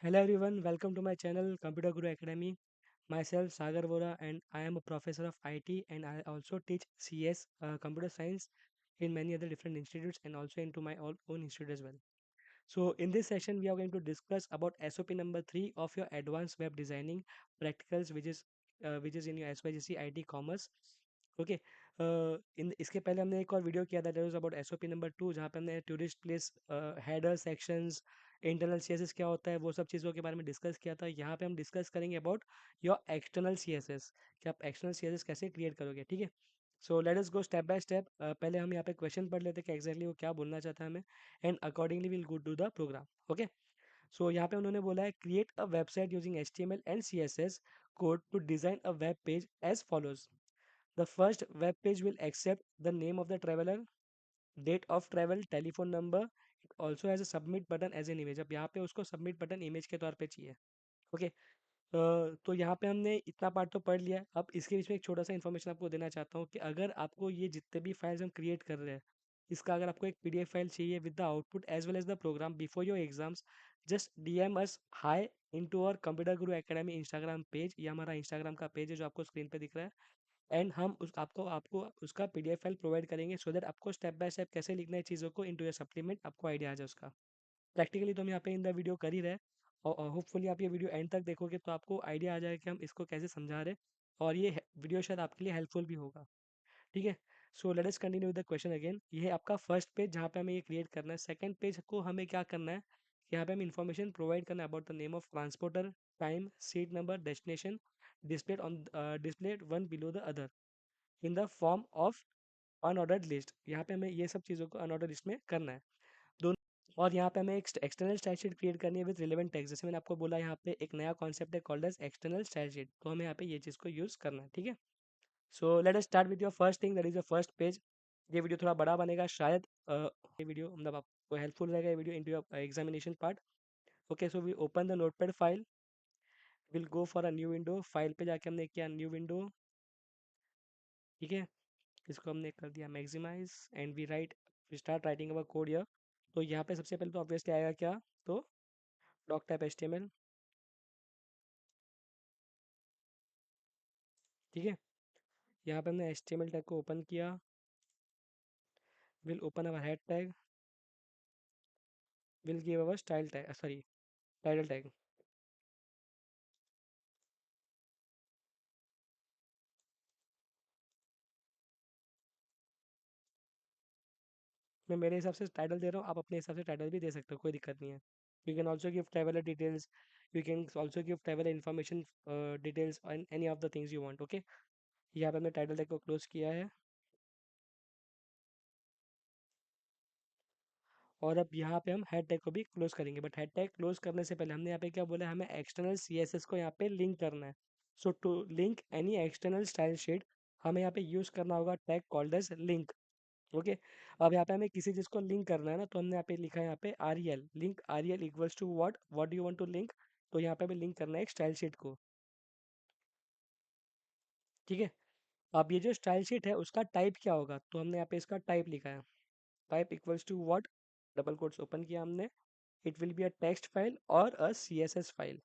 Hello everyone, welcome to my channel Computer Guru Academy. Myself Sagar Vora and I am a professor of IT and I also teach CS computer science in many other different institutes and also into my own institute as well. So in this session we are going to discuss about SOP number 3 of your advanced web designing practicals which is in your SYGC IT commerce. Okay. इन इसके पहले हमने एक और video किया था that was about SOP number 2 जहाँ पे हमने tourist place header sections internal CSS क्या होता है वो सब चीज़ों के बारे में डिस्कस किया था। यहाँ पे हम डिस्कस करेंगे अबाउट योर एक्सटर्नल सीएसएस कि आप एक्सटर्नल सीएसएस कैसे क्रिएट करोगे। ठीक है, so let us go step by step. पहले हम यहाँ पे क्वेश्चन पढ़ लेते हैं कि एग्जैक्टली वो क्या बोलना चाहता है हमें and accordingly will go to the program. Okay, so यहाँ पे उन्होंने बोला है create a website using HTML and CSS code to design a web page as follows. The first web page will accept the name of the traveler, date of travel, telephone number. It also has a submit button as an image. अब यहाँ पे उसको submit button image के तौर पे चाहिए। Okay, तो यहाँ पे हमने इतना पार्ट तो पढ़ लिया। अब इसके बीच में एक छोटा सा इन्फॉर्मेशन आपको देना चाहता हूँ कि अगर आपको ये जितने भी फाइल्स हम क्रिएट कर रहे हैं इसका अगर आपको एक PDF फाइल चाहिए with the output as well as the program before your exams, just DM us hi into our Computer Guru Academy Instagram page. ये हमारा इंस्टाग्राम का पेज है जो आपको स्क्रीन पे दिख रहा है एंड हम उस आपको आपको उसका PDF फाइल प्रोवाइड करेंगे सो दैट आपको स्टेप बाय स्टेप कैसे लिखना है चीज़ों को इनटू योर सप्लीमेंट आपको आइडिया आ जाए उसका। प्रैक्टिकली तो हम यहाँ पे इन द वीडियो कर ही रहे हैं और होपफुली आप ये वीडियो एंड तक देखोगे तो आपको आइडिया आ जाएगा कि हम इसको कैसे समझा रहे हैं और ये वीडियो शायद आपके लिए हेल्पफुल भी होगा। ठीक है, so let us continue with the question again. ये है आपका फर्स्ट पेज जहाँ पे हमें ये क्रिएट करना है। सेकंड पेज को हमें क्या करना है, यहाँ पे हम इन्फॉर्मेशन प्रोवाइड करना है about the name of transporter, time, seat number, destination, displayed one below the other in the form of unordered list. यहाँ पे हमें ये सब चीज़ों को अनऑर्डर लिस्ट में करना है दोनों। और यहाँ पे हमें एक एक्सटर्नल स्टाइल शीट क्रिएट करनी है विद रिलेवेंट टेक्स्ट। जैसे मैंने आपको बोला यहाँ पे एक नया कॉन्सेप्ट है called as external style sheet, तो हमें यहाँ पे ये चीज़ को यूज़ करना है। ठीक है, so let us start with your first thing that is your first page. ये वीडियो थोड़ा बड़ा बनेगा शायद, ये वीडियो मतलब आपको हेल्पफुल रहेगा ये video into your examination part. Okay, so we open the notepad file, will go for a new window. File पे जाके हमने किया न्यू विंडो। ठीक है, इसको हमने कर दिया maximise and we start writing our code here. तो यहाँ पे सबसे पहले तो ऑब्वियसली आएगा क्या, तो डॉक टाइप HTML। ठीक है, यहाँ पे हमने HTML टैग को ओपन किया, will open our head tag, will give our style tag, sorry title tag. मैं मेरे हिसाब से टाइटल दे रहा हूँ, आप अपने हिसाब से टाइटल भी दे सकते हो, कोई दिक्कत नहीं है। You can also give traveller details, you can also give traveller information details and any of the things you want. Okay, यहाँ पे हमने टाइटल टैग को क्लोज किया है और अब यहाँ पे हम हेड टैग को भी क्लोज करेंगे। बट हेड टैग क्लोज करने से पहले हमने यहाँ पे क्या बोला है, हमें एक्सटर्नल CSS को यहाँ पे लिंक करना है। So to link any external style sheet हमें यहाँ पे यूज करना होगा tag called as link. Okay, अब यहाँ पे हमें किसी चीज़ को लिंक करना है ना, तो हमने यहाँ पे लिखा है यहाँ पे REL link, REL equals to what do you want to link. तो यहाँ पे हमें लिंक करना है एक स्टाइल शीट को। ठीक है, अब ये जो स्टाइल शीट है उसका टाइप क्या होगा, तो हमने यहाँ पे इसका टाइप लिखा है type equals to what, double quotes open किया हमने, it will be a text file और अ CSS फाइल।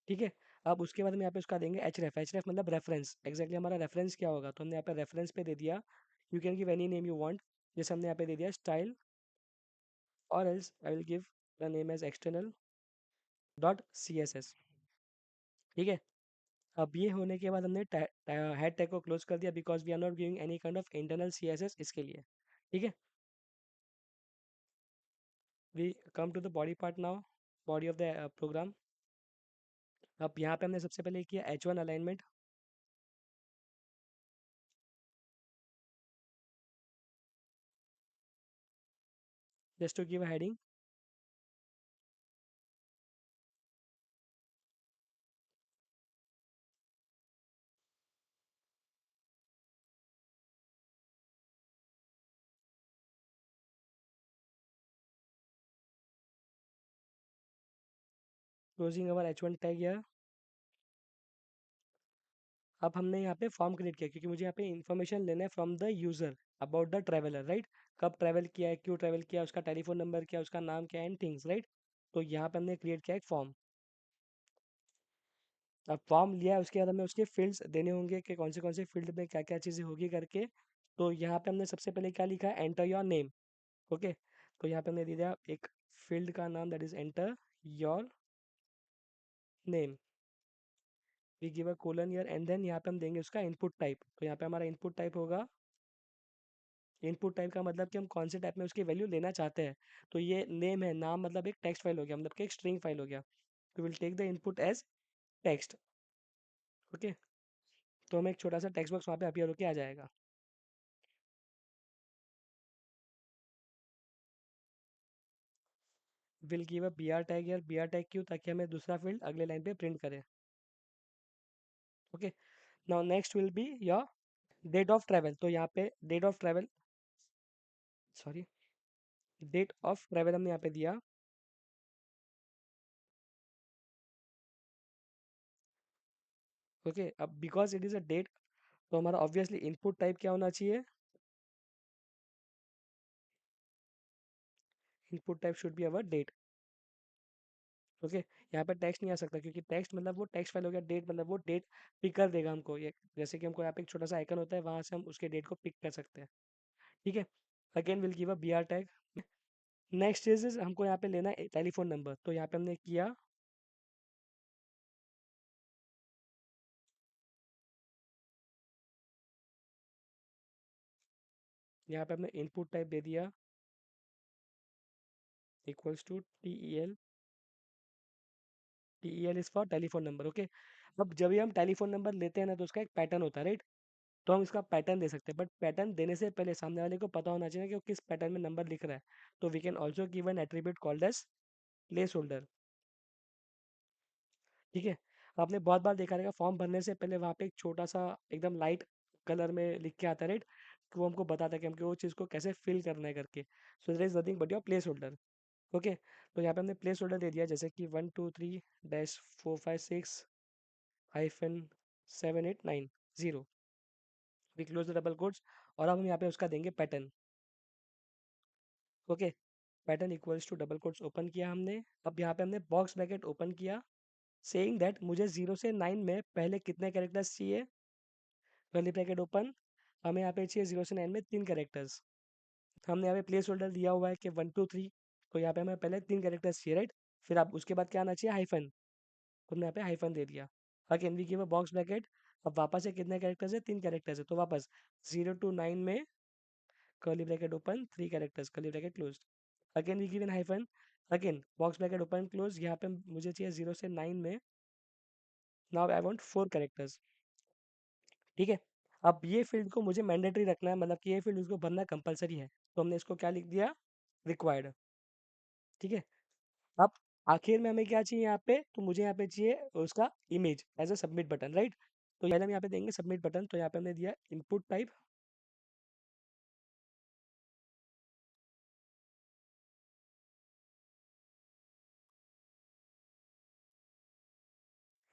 ठीक है, अब उसके बाद हम यहाँ पे उसका देंगे href मतलब रेफरेंस। एग्जैक्टली हमारा रेफरेंस क्या होगा, तो हमने यहाँ पे रेफरेंस पे दे दिया you can give any name you want. जैसे हमने यहाँ पे दे दिया स्टाइल और else I will give the name as external dot CSS। ठीक है, अब ये होने के बाद हमने हेड टैग को क्लोज कर दिया because we are not giving any kind of internal CSS इसके लिए। ठीक है, we come to the body part now, body of the program. अब यहाँ पे हमने सबसे पहले किया H1 alignment, just to give a heading. Closing our H1 tag या। अब हमने यहाँ पे फॉर्म क्रिएट किया क्योंकि मुझे यहाँ पे इन्फॉर्मेशन लेना है from the user about the traveller, right. कब ट्रैवल किया है, क्यों ट्रैवल किया, उसका टेलीफोन नंबर क्या, उसका नाम क्या, एंड थिंग्स, राइट। तो यहाँ पे हमने क्रिएट किया एक फॉर्म। अब फॉर्म लिया है, उसके बाद हमें उसके फील्ड्स देने होंगे कि कौन से फील्ड में क्या क्या चीज़ें होगी करके। तो यहाँ पे हमने सबसे पहले क्या लिखा है, एंटर योर नेम। ओके, तो यहाँ पे हमने दे दिया एक फील्ड का नाम, that is enter your name. We give a colon here and then यहाँ पे हम देंगे उसका इनपुट टाइप। तो यहाँ पे हमारा इनपुट टाइप होगा, इनपुट टाइप का मतलब कि हम कौन से टाइप में उसकी वैल्यू लेना चाहते हैं। तो ये नेम है, नाम मतलब एक टेक्स्ट फाइल हो गया, मतलब कि एक स्ट्रिंग फाइल हो गया। We will take the input as text. Okay, तो हमें एक छोटा सा टेक्स्ट बॉक्स वहाँ पे अपीयर होकर आ जाएगा। Will give a B R tag यार, बी आर टैग क्यों, ताकि हमें दूसरा फील्ड अगले लाइन पे प्रिंट करे। Okay, now next will be your date of travel. तो यहाँ पे date of travel, sorry, date of travel हमने यहाँ पे दिया। ओके, अब because it is a date, तो हमारा ऑब्वियसली इनपुट टाइप क्या होना चाहिए, input type should be our date. Okay, यहाँ पे टेक्स्ट नहीं आ सकता, क्योंकि टेक्स्ट मतलब वो टेक्स्ट फाइल हो गया, डेट मतलब वो डेट पिक कर देगा हमको। ये जैसे कि हमको यहाँ पे एक छोटा सा आइकन होता है, वहां से हम उसके डेट को पिक कर सकते हैं। ठीक है, again will give a B R tag. Next is हमको यहाँ पे लेना है टेलीफोन नंबर। तो यहाँ पे हमने किया, यहाँ पे हमने इनपुट टाइप दे दिया equals to T E L is for telephone number. Okay, अब जब भी हम टेलीफोन नंबर लेते हैं ना, तो उसका एक पैटर्न होता है, राइट। तो हम इसका पैटर्न दे सकते हैं, बट पैटर्न देने से पहले सामने वाले को पता होना चाहिए कि वो किस पैटर्न में नंबर लिख रहा है। तो we can also give an attribute called as placeholder. ठीक है, आपने बहुत बार देखा रहेगा, फॉर्म भरने से पहले वहाँ पे एक छोटा सा एकदम लाइट कलर में लिख के आता है, राइट। तो वो हमको बताता है कि हमको वो चीज़ को कैसे फिल करना है करके। So there is nothing but your placeholder. Okay, तो यहाँ पे हमने प्लेस होल्डर दे दिया, जैसे कि 1 2 3 -4 5 6 -7 8 9 0। We close the double quotes, और अब हम यहाँ पे उसका देंगे pattern. Okay, pattern equals to double quotes open किया हमने। अब यहाँ पे हमने बॉक्स ब्रैकेट ओपन किया, सेइंग दैट मुझे 0 से 9 में पहले कितने कैरेक्टर्स चाहिए, कर्ली ब्रैकेट ओपन। हमें यहाँ पे चाहिए 0 से 9 में 3 कैरेक्टर्स। हमने यहाँ पे प्लेस होल्डर दिया हुआ है कि 1 2 3, तो यहाँ पे हमें पहले 3 कैरेक्टर्स चाहिए, राइट। फिर आप उसके बाद क्या आना चाहिए, हाइफन। तो हमने यहाँ पे हाइफन दे दिया। Again we give a box bracket. अब वापस से कितने कैरेक्टर्स है, 3 कैरेक्टर्स है, तो वापस 0 to 9 में curly bracket open 3 characters, curly bracket close. Again we give an hyphen, again box bracket open close. यहाँ पे मुझे चाहिए 0 से 9 में, नाउ आई वांट 4 कैरेक्टर्स। ठीक है, अब ये फील्ड को मुझे मैंडेटरी रखना है, मतलब कि ये फील्ड उसको भरना कंपलसरी है। तो हमने इसको क्या लिख दिया, रिक्वायर्ड। ठीक है, अब आखिर में हमें क्या चाहिए यहाँ पे, तो मुझे यहाँ पे चाहिए उसका image as a submit button, right. तो पहले हम यहाँ पे देंगे सबमिट बटन। तो यहाँ पे हमने दिया input type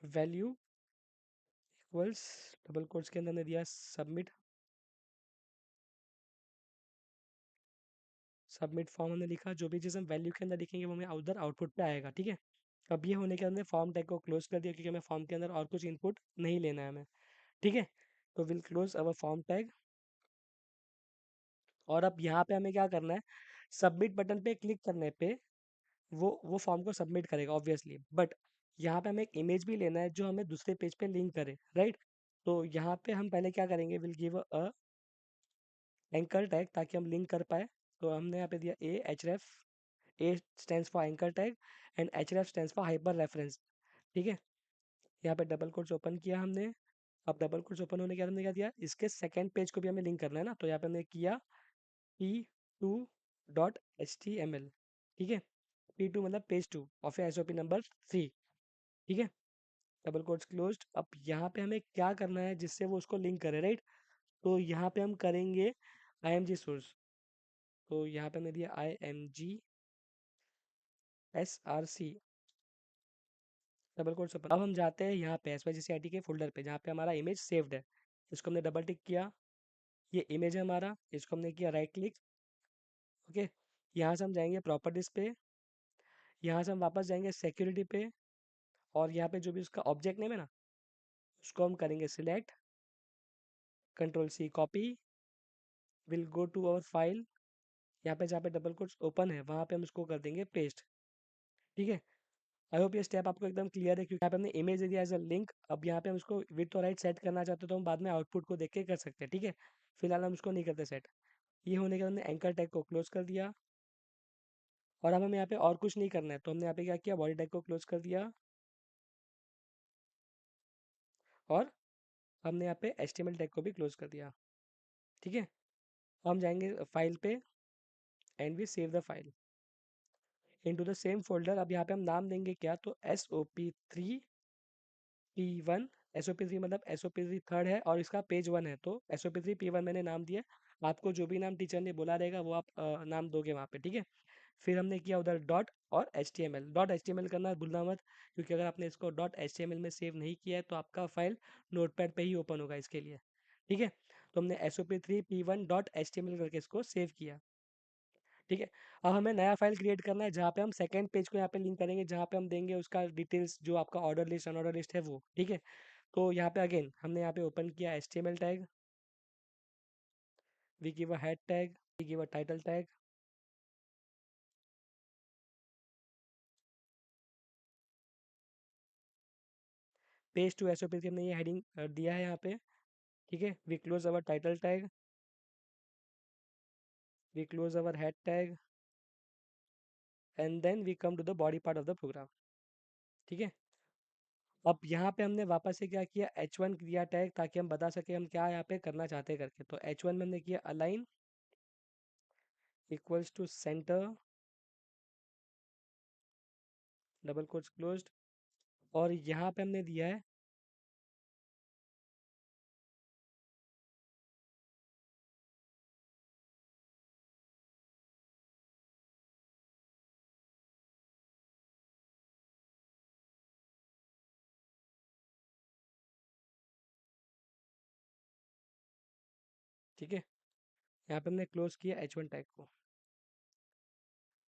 value equals, double quotes के अंदर हमने दिया सबमिट। सबमिट फॉर्म हमने लिखा, जो भी चीज़ हम वैल्यू के अंदर लिखेंगे वो हमें उधर आउटपुट पे आएगा। ठीक है, अब ये होने के बाद हमने फॉर्म टैग को क्लोज कर दिया, क्योंकि हमें फॉर्म के अंदर और कुछ इनपुट नहीं लेना है हमें। ठीक है, तो will close our form tag. और अब यहाँ पे हमें क्या करना है, सबमिट बटन पे क्लिक करने पे वो फॉर्म को सबमिट करेगा ऑब्वियसली, बट यहाँ पे हमें एक इमेज भी लेना है जो हमें दूसरे पेज पे लिंक करे, राइट। तो यहाँ पे हम पहले क्या करेंगे, will give a anchor tag, ताकि हम लिंक कर पाए। तो हमने यहाँ पे दिया A H ref, A stands for anchor tag and H ref stands for hyper reference. ठीक है, यहाँ पे डबल कोट्स ओपन किया हमने। अब डबल कोट्स ओपन होने के बाद हमने क्या दिया, इसके सेकंड पेज को भी हमें लिंक करना है ना, तो यहाँ पे हमने किया p2.html। ठीक है, p2 मतलब page 2 of S O P number 3। ठीक है, डबल कोट्स क्लोज्ड। अब यहाँ पे हमें क्या करना है जिससे वो उसको लिंक करे, राइट। तो यहाँ पे हम करेंगे आई एम जी सोर्स। तो यहाँ पे हमने दिया IMG SRC, double quotes open. अब हम जाते हैं यहाँ पे SYGCIT के फोल्डर पे, जहाँ पे हमारा इमेज सेव्ड है। इसको हमने डबल टिक किया, ये इमेज है हमारा, इसको हमने किया राइट क्लिक। ओके, यहाँ से हम जाएंगे प्रॉपर्टीज पे, यहाँ से हम वापस जाएंगे सिक्योरिटी पे, और यहाँ पे जो भी उसका ऑब्जेक्ट नेम है ना, उसको हम करेंगे select, control C copy, will go to our file, यहाँ पे जहाँ पे डबल कोट्स ओपन है वहाँ पे हम उसको कर देंगे पेस्ट। ठीक है, आई होप ये स्टेप आपको एकदम क्लियर है, क्योंकि यहाँ पे हमने इमेज दे दिया एज अ लिंक। अब यहाँ पे हम उसको विड्थ और हाइट सेट करना चाहते हो तो हम बाद में आउटपुट को देख के कर सकते हैं। ठीक है, फिलहाल हम उसको नहीं करते सेट। ये होने के बाद हमने एंकर टैग को क्लोज कर दिया, और अब हमें यहाँ पे और कुछ नहीं करना है, तो हमने यहाँ पे क्या किया, बॉडी टैग को क्लोज कर दिया, और हमने यहाँ पे HTML टैग को भी क्लोज कर दिया। ठीक है, हम जाएंगे फाइल पे, and we save the file into the same folder. अब यहाँ पे हम नाम देंगे क्या, तो SOP3P1। SOP3 मतलब SOP3 थर्ड है और इसका पेज 1 है, तो SOP3P1 मैंने नाम दिया। आपको जो भी नाम टीचर ने बोला रहेगा वो आप नाम दोगे वहाँ पे। ठीक है, फिर हमने किया उधर डॉट और HTML करना भूलना मत, क्योंकि अगर आपने इसको .html में सेव नहीं किया है तो आपका फाइल नोटपैड पे ही ओपन होगा इसके लिए। ठीक है, तो हमने SOP3P1.html करके इसको सेव किया। ठीक है, अब हमें नया फाइल क्रिएट करना है जहाँ पे हम सेकंड पेज को यहाँ पे लिंक करेंगे, जहाँ पे हम देंगे उसका डिटेल्स, जो आपका ऑर्डर लिस्ट अनऑर्डर लिस्ट है वो। ठीक है, तो यहाँ पे अगेन हमने यहाँ पे ओपन किया HTML tag, we give a head tag, we give a title tag, page two SOP3 हमने ये हेडिंग दिया है यहाँ पे। ठीक है, we close our title tag, we close our head tag, and then we come to the body part of the program. ठीक है, अब यहाँ पे हमने वापस से क्या किया, H1 किया टैग, ताकि हम बता सके हम क्या यहाँ पे करना चाहते हैं करके। तो H1 में हमने किया align equals to centre, double quotes closed, और यहाँ पे हमने दिया है ठीक है, यहाँ पे हमने क्लोज किया H1 टैग को।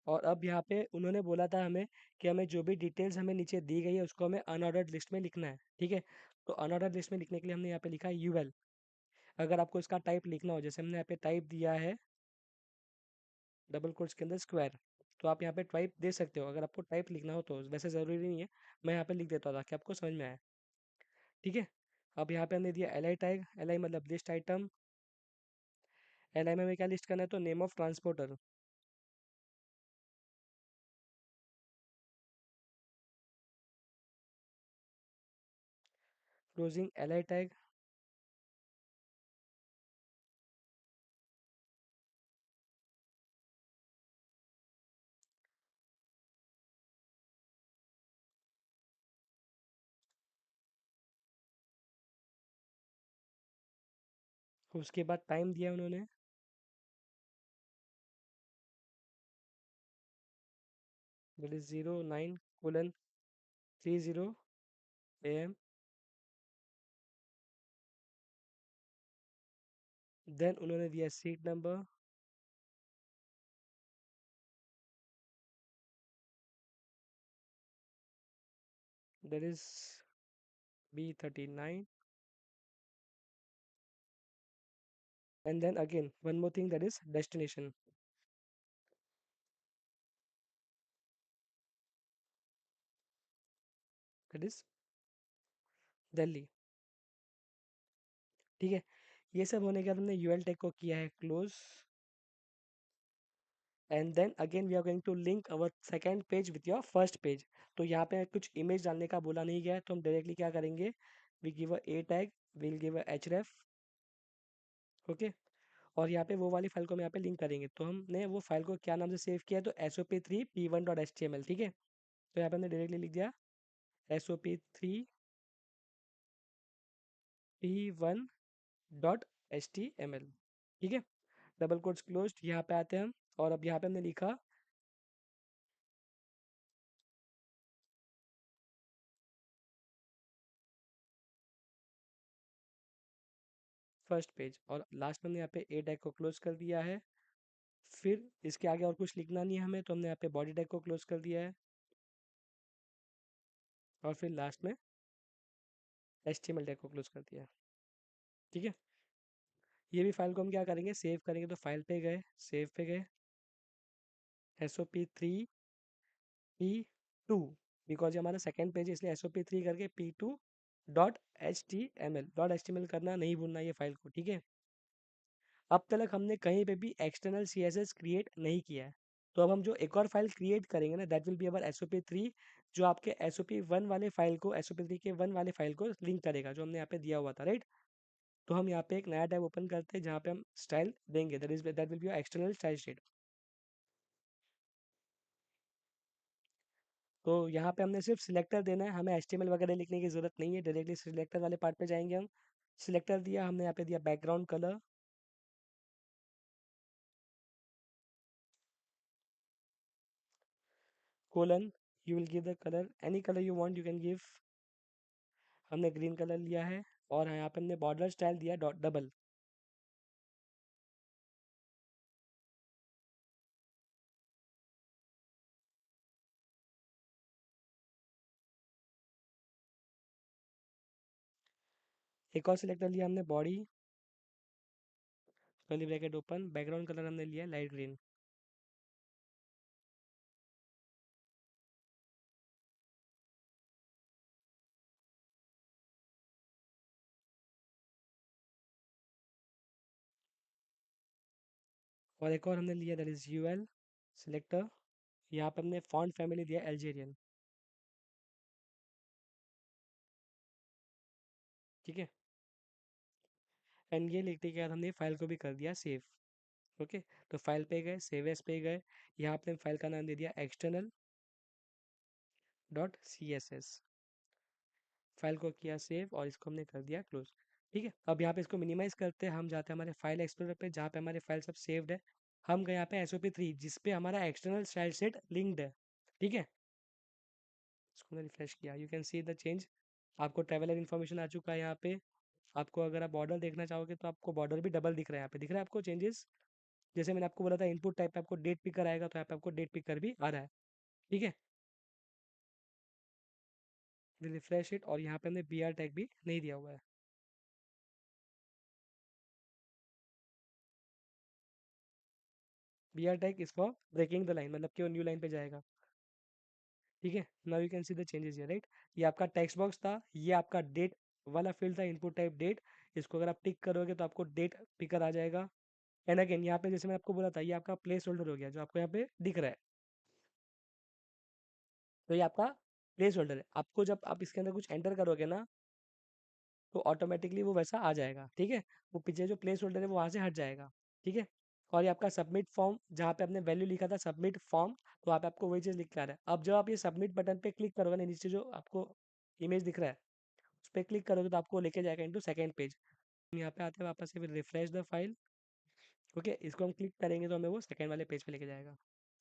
और अब यहाँ पे उन्होंने बोला था हमें कि हमें जो भी डिटेल्स हमें नीचे दी गई है उसको हमें अनऑर्डर्ड लिस्ट में लिखना है। ठीक है, तो अनऑर्डर्ड लिस्ट में लिखने के लिए हमने यहाँ पे लिखा है UL। अगर आपको इसका टाइप लिखना हो, जैसे हमने यहाँ पे टाइप दिया है डबल कोट्स के अंदर स्क्वायर, तो आप यहाँ पे टाइप दे सकते हो अगर आपको टाइप लिखना हो तो, वैसे ज़रूरी नहीं है, मैं यहाँ पे लिख देता हूँ ताकि आपको समझ में आए। ठीक है, अब यहाँ पे हमने दिया LI टैग, LI मतलब लिस्ट आइटम, LI में हमें क्या लिस्ट करना है, तो name of transporter, closing LI tag, उसके बाद टाइम दिया उन्होंने, दैट इज 09:30 AM। देन उन्होंने दिया seat number, that is B39, and then again one more thing, that is destination, that is Delhi. ठीक है, ये सब होने के बाद हमने UL टैग को किया है close, and then again we are going to link our second page with your first page. तो यहाँ पे कुछ इमेज डालने का बोला नहीं गया है, तो हम डायरेक्टली क्या करेंगे, we give a A tag, will give a href। Okay, और यहाँ पे वो वाली फाइल को हम यहाँ पे लिंक करेंगे, तो हमने वो फाइल को क्या नाम से सेव किया है, तो SOP3P1.html। ठीक है, तो यहाँ पे हमने डायरेक्टली लिख दिया SOP3P1.html। ठीक है, डबल कोट्स क्लोज्ड, यहाँ पे आते हैं हम, और अब यहाँ पे हमने लिखा फर्स्ट पेज, और लास्ट में हमने यहाँ पे A टैग को क्लोज कर दिया है। फिर इसके आगे और कुछ लिखना नहीं है हमें, तो हमने यहाँ पे बॉडी टैग को क्लोज कर दिया है। और फिर लास्ट में HTML टैग को क्लोज कर दिया। ठीक है, ये भी फाइल को हम क्या करेंगे, सेव करेंगे। तो फाइल पे गए, सेव पे गए, SOP3 P2, बिकॉज ये हमारा सेकेंड पेज है इसलिए SOP3 करके P2.html करना, नहीं भूलना ये फाइल को। ठीक है, अब तक हमने कहीं पे भी एक्सटर्नल CSS क्रिएट नहीं किया है। तो अब हम जो एक और फाइल क्रिएट करेंगे ना, that will be our SOP3, जो आपके SOP1 वाले फाइल को, SOP3 के 1 वाले फाइल को लिंक करेगा, जो हमने यहाँ पे दिया हुआ था, राइट। तो हम यहाँ पे एक नया टैब ओपन करते हैं जहाँ पे हम स्टाइल देंगे, that will be external style sheet. तो यहाँ पे हमने सिर्फ सिलेक्टर देना है, हमें HTML वगैरह लिखने की जरूरत नहीं है, डायरेक्टली सिलेक्टर वाले पार्ट पे जाएंगे हम। सिलेक्टर दिया हमने, यहाँ पे दिया background colour, colon, you will give the colour, any colour you want you can give. हमने ग्रीन कलर लिया है। और यहाँ पे हमने बॉर्डर स्टाइल दिया डॉट डबल। एक और सिलेक्टर लिया हमने body, curly bracket open, background colour हमने लिया लाइट ग्रीन। और एक और हमने लिया दैट इज UL सिलेक्टर, यहाँ पे हमने फॉन्ट फैमिली दिया अल्जेरियन। ठीक है, एंड ये लिखने के बाद हमने फाइल को भी कर दिया सेव। ओके, तो फाइल पे गए, सेव एस पे गए, यहाँ पे फाइल का नाम दे दिया external.css। फाइल को किया सेव और इसको हमने कर दिया क्लोज। ठीक है, अब यहाँ पे इसको मिनिमाइज करते हैं, हम जाते हैं हमारे फाइल एक्सप्लोरर पे जहाँ पे हमारे फाइल सब सेव्ड है। हम गए यहाँ पे SOP3 जिस पे हमारा एक्सटर्नल स्टाइल सेट लिंक्ड है। ठीक है, इसको मैंने रिफ्रेश किया, you can see the change. आपको ट्रैवलर इन्फॉर्मेशन आ चुका है यहाँ पे। आपको अगर आप बॉर्डर देखना चाहोगे तो आपको बॉर्डर भी डबल दिख रहा है, यहाँ पे दिख रहा है आपको चेंजेस। जैसे मैंने आपको बोला था इनपुट टाइप पे आपको डेट पिकर आएगा, तो यहाँ पे आपको डेट पिकर भी आ रहा है। ठीक है, रिफ्रेश इट, और यहाँ पे हमने BR टैग भी नहीं दिया हुआ है। BR tag is for breaking the line, मतलब कि वो न्यू लाइन पे जाएगा। ठीक है, now you can see the changes here, right. ये आपका टेक्स्ट बॉक्स था, ये आपका डेट वाला फील्ड था, इनपुट टाइप डेट। इसको अगर आप टिक करोगे तो आपको डेट पिकर आ जाएगा। एंड अगेन यहाँ पे जैसे मैं आपको बोला था, ये आपका प्लेस होल्डर हो गया जो आपको यहाँ पे दिख रहा है। तो ये आपका प्लेस होल्डर है, आपको जब आप इसके अंदर कुछ एंटर करोगे ना, तो ऑटोमेटिकली वो वैसा आ जाएगा। ठीक है, वो पीछे जो प्लेस होल्डर है वो वहाँ से हट जाएगा। ठीक है, और ये आपका सबमिट फॉर्म, जहाँ पे आपने वैल्यू लिखा था सबमिट फॉर्म, तो वहाँ पे आपको वही चीज़ लिख के आ रहा है। अब जब आप ये सबमिट बटन पे क्लिक करोगे ना, नीचे जो आपको इमेज दिख रहा है उस पर क्लिक करोगे तो आपको लेके जाएगा इनटू सेकंड पेज। यहाँ पे आते हैं वापस से, फिर रिफ्रेश द फाइल। ओके, इसको हम क्लिक करेंगे तो हमें वो सेकंड वाले पेज पे लेके जाएगा।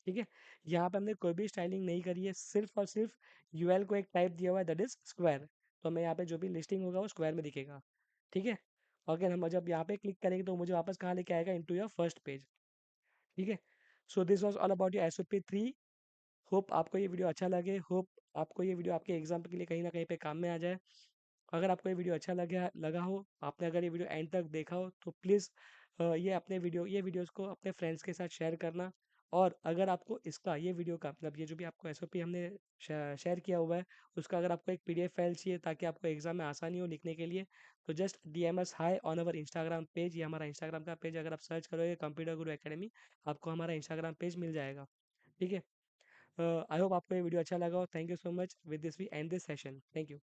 ठीक है, यहाँ पे हमने कोई भी स्टाइलिंग नहीं करी है, सिर्फ और सिर्फ UL को एक टाइप दिया हुआ है दैट इज स्क्वायर। तो हमें यहाँ पे जो भी लिस्टिंग होगा वो स्क्वायर में दिखेगा। ठीक है, और अगर हम जब यहाँ पे क्लिक करेंगे तो मुझे वापस कहाँ लेके आएगा, इनटू योर फर्स्ट पेज। ठीक है, so this was all about your SOP3। Hope आपको ये वीडियो अच्छा लगे, होप आपको ये वीडियो आपके एग्जाम के लिए कहीं ना कहीं पे काम में आ जाए। अगर आपको ये वीडियो अच्छा लगा हो, आपने अगर ये वीडियो एंड तक देखा हो, तो प्लीज़ ये वीडियोस को अपने फ्रेंड्स के साथ शेयर करना। और अगर आपको इसका, ये वीडियो का मतलब ये जो भी आपको SOP हमने शेयर किया हुआ है, उसका अगर आपको एक PDF फाइल चाहिए ताकि आपको एग्जाम में आसानी हो लिखने के लिए, तो just DM us high on our Instagram page. ये हमारा इंस्टाग्राम का पेज, अगर आप सर्च करोगे कंप्यूटर गुरु एकेडमी, आपको हमारा इंस्टाग्राम पेज मिल जाएगा। ठीक है, आई होप आपको ये वीडियो अच्छा लगा हो। Thank you so much, with this we end this session, thank you.